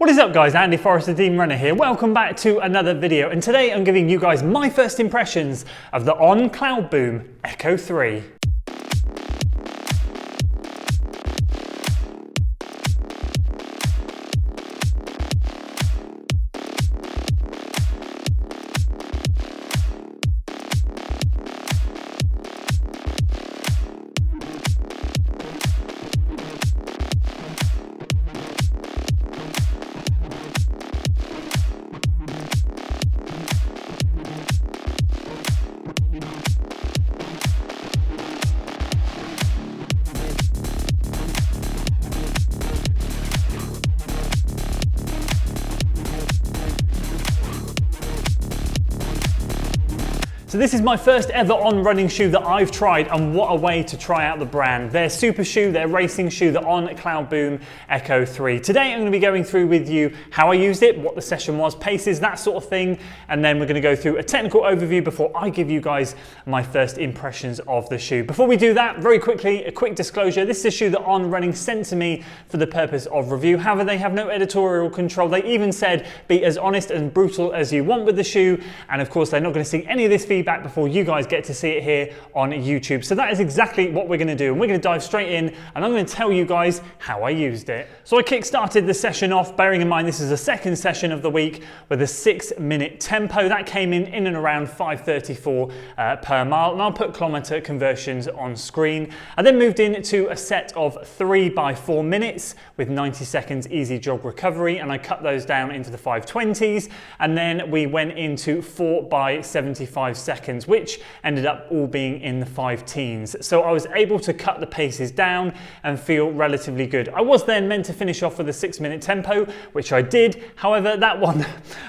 What is up guys, Andy Forrest, the Demon Runner here. Welcome back to another video, and today I'm giving you guys my first impressions of the ON Cloudboom Echo 3. So this is my first ever On running shoe that I've tried, and what a way to try out the brand. Their super shoe, their racing shoe, the ON Cloudboom Echo 3. Today I'm going to be going through with you how I used it, what the session was, paces, that sort of thing, and then we're going to go through a technical overview before I give you guys my first impressions of the shoe. Before we do that, very quickly, a quick disclosure. This is a shoe that On Running sent to me for the purpose of review. However, they have no editorial control. They even said be as honest and brutal as you want with the shoe, and of course they're not going to see any of this feedback before you guys get to see it here on YouTube. So that is exactly what we're going to do, and we're going to dive straight in, and I'm going to tell you guys how I used it. So I kick-started the session off, bearing in mind this is the second session of the week, with a 6-minute tempo. That came in and around 5:34 per mile, and I'll put kilometre conversions on screen. I then moved into a set of 3 by 4 minutes with 90 seconds easy jog recovery, and I cut those down into the 5:20s, and then we went into 4 by 75 seconds, which ended up all being in the 5-teens. So I was able to cut the paces down and feel relatively good. I was then meant to finish off with a 6-minute tempo, which I did. However, that one,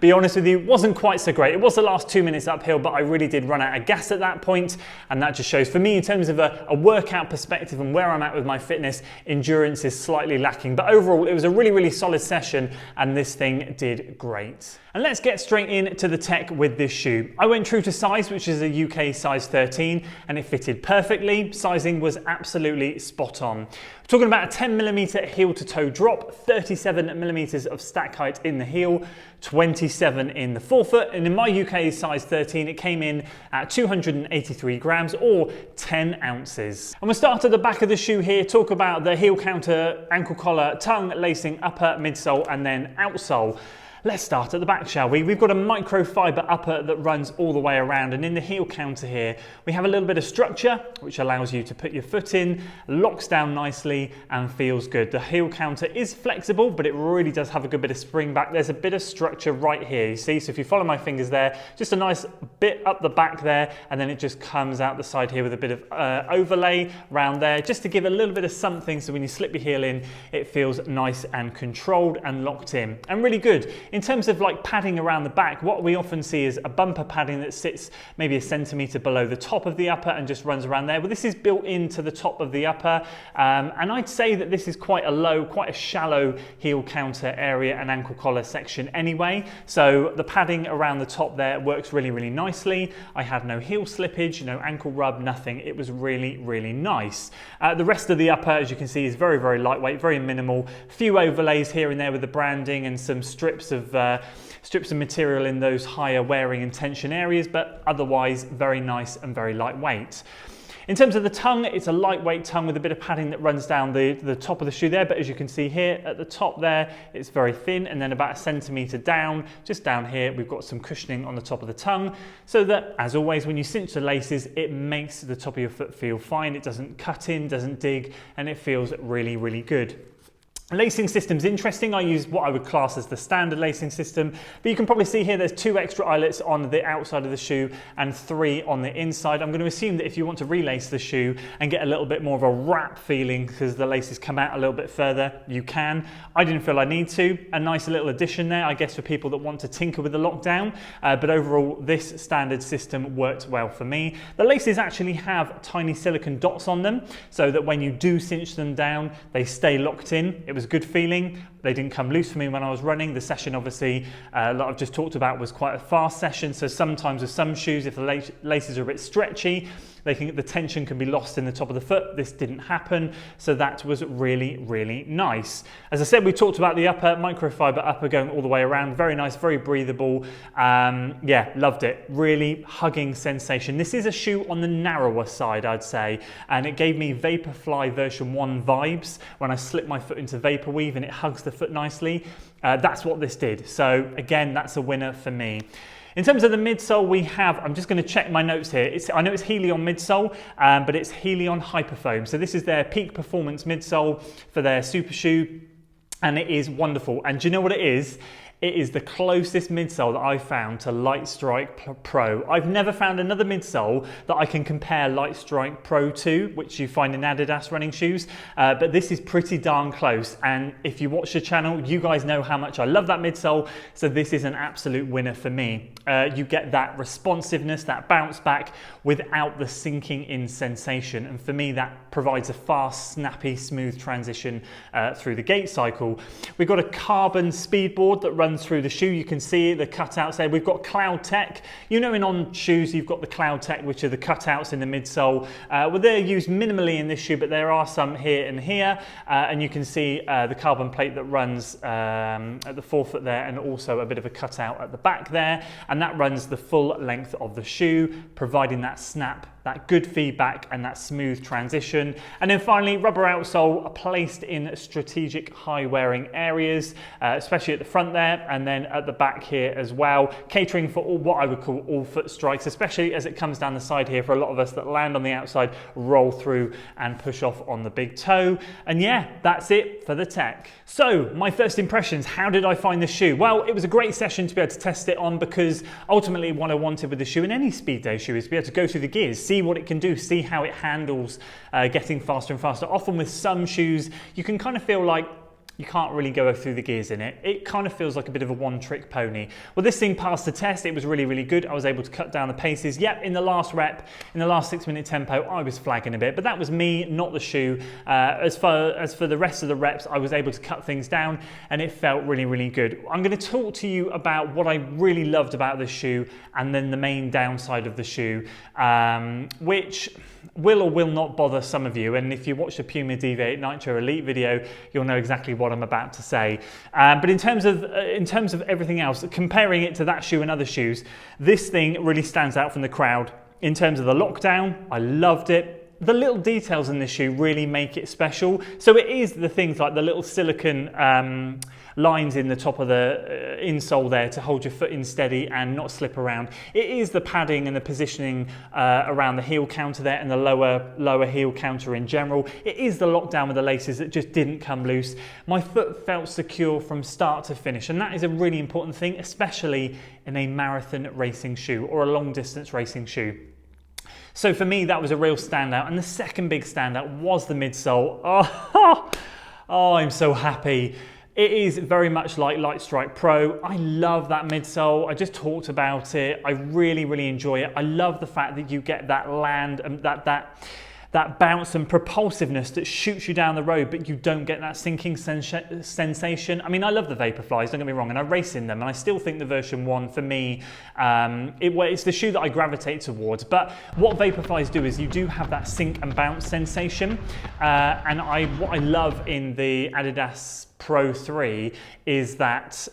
be honest with you, wasn't quite so great. It was the last 2 minutes uphill, but I really did run out of gas at that point. And that just shows for me, in terms of a workout perspective and where I'm at with my fitness, endurance is slightly lacking. But overall, it was a really, really solid session, and this thing did great. And let's get straight into the tech with this shoe. I went true to size, which is a UK size 13, and it fitted perfectly. Sizing was absolutely spot on. We're talking about a 10mm heel to toe drop, 37mm of stack height in the heel, 27 in the forefoot, and in my UK size 13 it came in at 283 grams or 10 ounces. And we'll start at the back of the shoe here, talk about the heel counter, ankle collar, tongue, lacing, upper, midsole, and then outsole. Let's start at the back, shall we? We've got a microfiber upper that runs all the way around, and in the heel counter here, we have a little bit of structure, which allows you to put your foot in, locks down nicely, and feels good. The heel counter is flexible, but it really does have a good bit of spring back. There's a bit of structure right here, you see? So if you follow my fingers there, just a nice bit up the back there, and then it just comes out the side here with a bit of overlay around there, just to give a little bit of something, so when you slip your heel in, it feels nice and controlled and locked in, and really good. In terms of like padding around the back, what we often see is a bumper padding that sits maybe a centimetre below the top of the upper and just runs around there. Well, this is built into the top of the upper, and I'd say that this is quite a low, quite a shallow heel counter area and ankle collar section anyway. So the padding around the top there works really, really nicely. I had no heel slippage, no ankle rub, nothing. It was really, really nice. The rest of the upper, as you can see, is very, very lightweight, very minimal. Few overlays here and there with the branding and some strips of material in those higher wearing and tension areas, but otherwise very nice and very lightweight. In terms of the tongue, it's a lightweight tongue with a bit of padding that runs down the top of the shoe there, but as you can see here at the top there, it's very thin, and then about a centimetre down, just down here, we've got some cushioning on the top of the tongue, so that, as always, when you cinch the laces, it makes the top of your foot feel fine. It doesn't cut in, doesn't dig, and it feels really, really good. Lacing system's interesting. I use what I would class as the standard lacing system, but you can probably see here there's 2 extra eyelets on the outside of the shoe and 3 on the inside. I'm going to assume that if you want to relace the shoe and get a little bit more of a wrap feeling because the laces come out a little bit further, you can. I didn't feel I need to. A nice little addition there, I guess, for people that want to tinker with the lockdown, but overall this standard system worked well for me. The laces actually have tiny silicone dots on them so that when you do cinch them down, they stay locked in. It was a good feeling. they didn't come loose for me when I was running. The session, obviously, that I've just talked about was quite a fast session. So sometimes with some shoes, if the laces are a bit stretchy, the tension can be lost in the top of the foot. This didn't happen, so that was really, really nice. As I said, we talked about the upper, microfiber upper going all the way around. Very nice, very breathable. Yeah, loved it. Really hugging sensation. This is a shoe on the narrower side, I'd say, and it gave me Vaporfly version 1 vibes when I slip my foot into Vaporweave and it hugs the foot nicely. That's what this did. So again, that's a winner for me. In terms of the midsole, we have, I'm just going to check my notes here. I know it's Helion midsole, but it's Helion Hyperfoam. So this is their peak performance midsole for their super shoe, and it is wonderful. And do you know what it is? It is the closest midsole that I've found to Lightstrike Pro. I've never found another midsole that I can compare Lightstrike Pro to, which you find in Adidas running shoes, but this is pretty darn close. And if you watch the channel, you guys know how much I love that midsole, so this is an absolute winner for me. You get that responsiveness, that bounce back without the sinking in sensation, and for me that provides a fast, snappy, smooth transition through the gait cycle. We've got a carbon speedboard that runs through the shoe. You can see the cutouts there. We've got Cloud Tech. You know, in On shoes you've got the Cloud Tech, which are the cutouts in the midsole. Well, they're used minimally in this shoe, but there are some here and here, and you can see the carbon plate that runs at the forefoot there, and also a bit of a cutout at the back there, and that runs the full length of the shoe, providing that snap, that good feedback and that smooth transition. And then finally, rubber outsole placed in strategic high wearing areas, especially at the front there, and then at the back here as well, catering for all, what I would call all foot strikes, especially as it comes down the side here for a lot of us that land on the outside, roll through and push off on the big toe. And yeah, that's it for the tech. So my first impressions, how did I find the shoe? Well, it was a great session to be able to test it on, because ultimately what I wanted with the shoe, in any speed day shoe, is to be able to go through the gears, see what it can do, see how it handles getting faster and faster. Often with some shoes, you can kind of feel like you can't really go through the gears in it. It kind of feels like a bit of a one-trick pony. Well, this thing passed the test. It was really, really good. I was able to cut down the paces. Yep, in the last rep, in the last 6-minute tempo, I was flagging a bit, but that was me, not the shoe. As for the rest of the reps, I was able to cut things down, and it felt really, really good. I'm going to talk to you about what I really loved about this shoe, and then the main downside of the shoe, which will or will not bother some of you. And if you watch the Puma Deviate Nitro Elite video, you'll know exactly what I'm about to say. But in terms of everything else, comparing it to that shoe and other shoes, this thing really stands out from the crowd. In terms of the lockdown, I loved it. The little details in this shoe really make it special. So it is the things like the little silicone lines in the top of the insole there to hold your foot in steady and not slip around. It is the padding and the positioning around the heel counter there, and the lower heel counter in general. It is the lockdown with the laces that just didn't come loose. My foot felt secure from start to finish, and that is a really important thing, especially in a marathon racing shoe or a long distance racing shoe. So for me, that was a real standout. And the second big standout was the midsole. Oh, I'm so happy. It is very much like Lightstrike Pro. I love that midsole. I just talked about it. I really, really enjoy it. I love the fact that you get that land and that bounce and propulsiveness that shoots you down the road, but you don't get that sinking sensation. I mean, I love the Vaporflies, don't get me wrong, and I race in them, and I still think the version 1, for me, it's the shoe that I gravitate towards. But what Vaporflies do is you do have that sink and bounce sensation, and what I love in the Adidas Pro 3 is that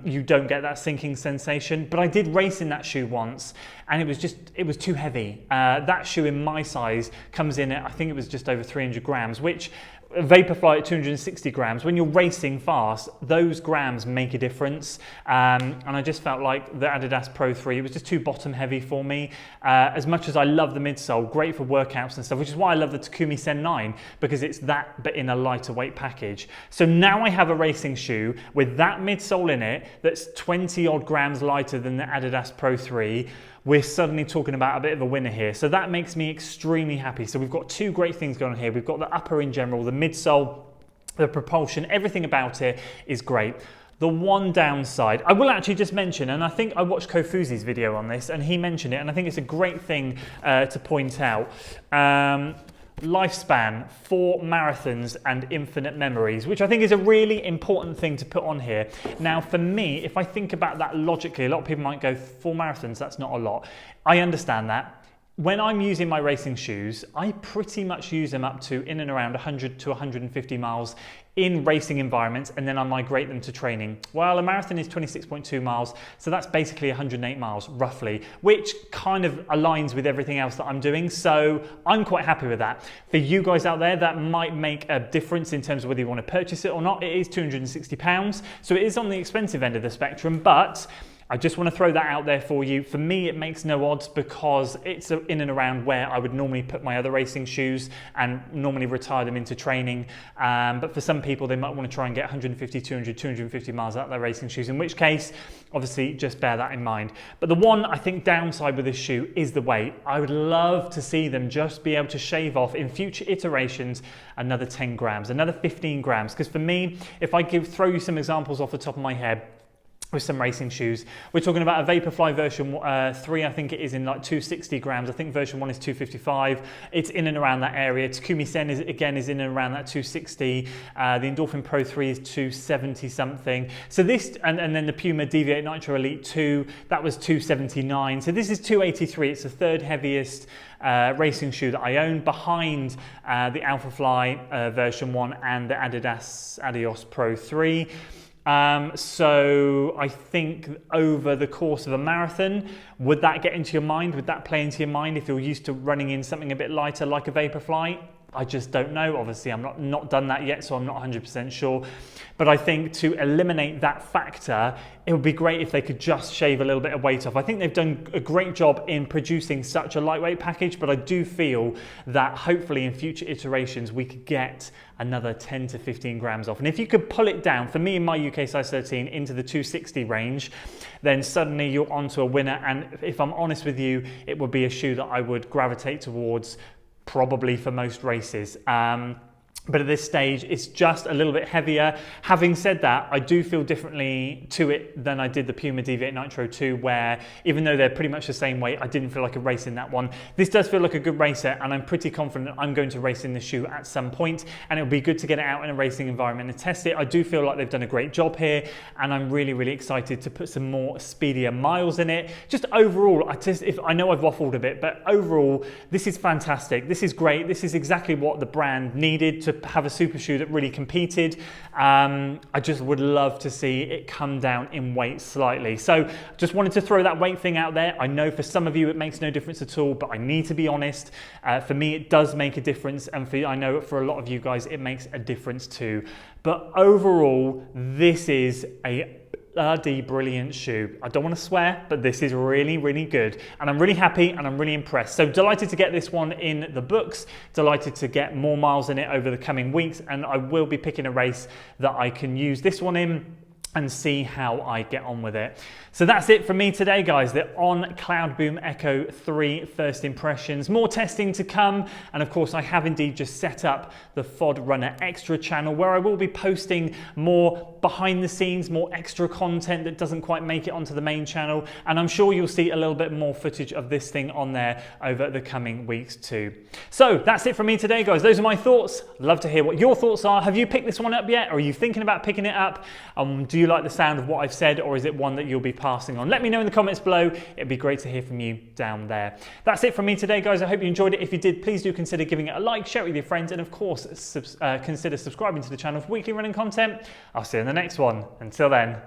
you don't get that sinking sensation. But I did race in that shoe once, and it was too heavy. That shoe in my size comes in at, I think it was just over 300 grams, which Vaporfly at 260 grams, when you're racing fast, those grams make a difference. And I just felt like the Adidas Pro 3 was just too bottom heavy for me. As much as I love the midsole, great for workouts and stuff, which is why I love the Takumi Sen 9, because it's that but in a lighter weight package. So now I have a racing shoe with that midsole in it that's 20 odd grams lighter than the Adidas Pro 3. We're suddenly talking about a bit of a winner here. So that makes me extremely happy. So we've got two great things going on here. We've got the upper in general, the midsole, the propulsion, everything about it is great. The one downside, I will actually just mention, and I think I watched Kofuzi's video on this, and he mentioned it, and I think it's a great thing to point out. lifespan, 4 marathons and infinite memories, which I think is a really important thing to put on here. Now for me, if I think about that logically, a lot of people might go 4 marathons, that's not a lot. I understand that. When I'm using my racing shoes, I pretty much use them up to in and around 100 to 150 miles in racing environments, and then I migrate them to training. Well, a marathon is 26.2 miles, so that's basically 108 miles roughly, which kind of aligns with everything else that I'm doing, so I'm quite happy with that. For you guys out there, that might make a difference in terms of whether you want to purchase it or not. It is £260, so it is on the expensive end of the spectrum, but I just want to throw that out there for you. For me, it makes no odds because it's in and around where I would normally put my other racing shoes and normally retire them into training. But for some people, they might want to try and get 150, 200, 250 miles out of their racing shoes, in which case, obviously, just bear that in mind. But the one, I think, downside with this shoe is the weight. I would love to see them just be able to shave off in future iterations another 10 grams, another 15 grams. Because for me, if I throw you some examples off the top of my head, with some racing shoes, we're talking about a Vaporfly version 3, I think it is in like 260 grams. I think version 1 is 255. It's in and around that area. Takumi Sen is in and around that 260. The Endorphin Pro 3 is 270 something. So this, and then the Puma Deviate Nitro Elite 2, that was 279. So this is 283. It's the third heaviest racing shoe that I own, behind the Alphafly version 1 and the Adidas Adios Pro 3. So I think over the course of a marathon, would that get into your mind? Would that play into your mind if you're used to running in something a bit lighter like a Vaporfly? I just don't know. Obviously, I'm not done that yet, so I'm not 100% sure. But I think to eliminate that factor, it would be great if they could just shave a little bit of weight off. I think they've done a great job in producing such a lightweight package, but I do feel that hopefully in future iterations, we could get another 10 to 15 grams off. And if you could pull it down, for me in my UK size 13, into the 260 range, then suddenly you're onto a winner. And if I'm honest with you, it would be a shoe that I would gravitate towards probably for most races. But at this stage, it's just a little bit heavier. Having said that, I do feel differently to it than I did the Puma Deviate Nitro 2, where even though they're pretty much the same weight, I didn't feel like a race in that one. This does feel like a good racer, and I'm pretty confident I'm going to race in the shoe at some point, and it'll be good to get it out in a racing environment and test it. I do feel like they've done a great job here, and I'm really, really excited to put some more speedier miles in it. Just overall, I know I've waffled a bit, but overall, this is fantastic. This is great. This is exactly what the brand needed to have a super shoe that really competed. I just would love to see it come down in weight slightly. So just wanted to throw that weight thing out there. I know for some of you it makes no difference at all, but I need to be honest. For me, it does make a difference, and I know for a lot of you guys, it makes a difference too. But overall, this is a bloody brilliant shoe. I don't want to swear, but this is really, really good. And I'm really happy and I'm really impressed. So delighted to get this one in the books, delighted to get more miles in it over the coming weeks. And I will be picking a race that I can use this one in and see how I get on with it. So that's it from me today, guys. The ON Cloudboom Echo 3 first impressions. More testing to come. And of course, I have indeed just set up the FOD Runner Extra channel, where I will be posting more behind the scenes, more extra content that doesn't quite make it onto the main channel. And I'm sure you'll see a little bit more footage of this thing on there over the coming weeks too. So that's it from me today, guys. Those are my thoughts. Love to hear what your thoughts are. Have you picked this one up yet? Or are you thinking about picking it up? Do you like the sound of what I've said, or is it one that you'll be passing on? Let me know in the comments below. It'd be great to hear from you down there. That's it from me today, guys. I hope you enjoyed it. If you did, please do consider giving it a like, share it with your friends, and of course, consider subscribing to the channel for weekly running content. I'll see you in the next one. Until then.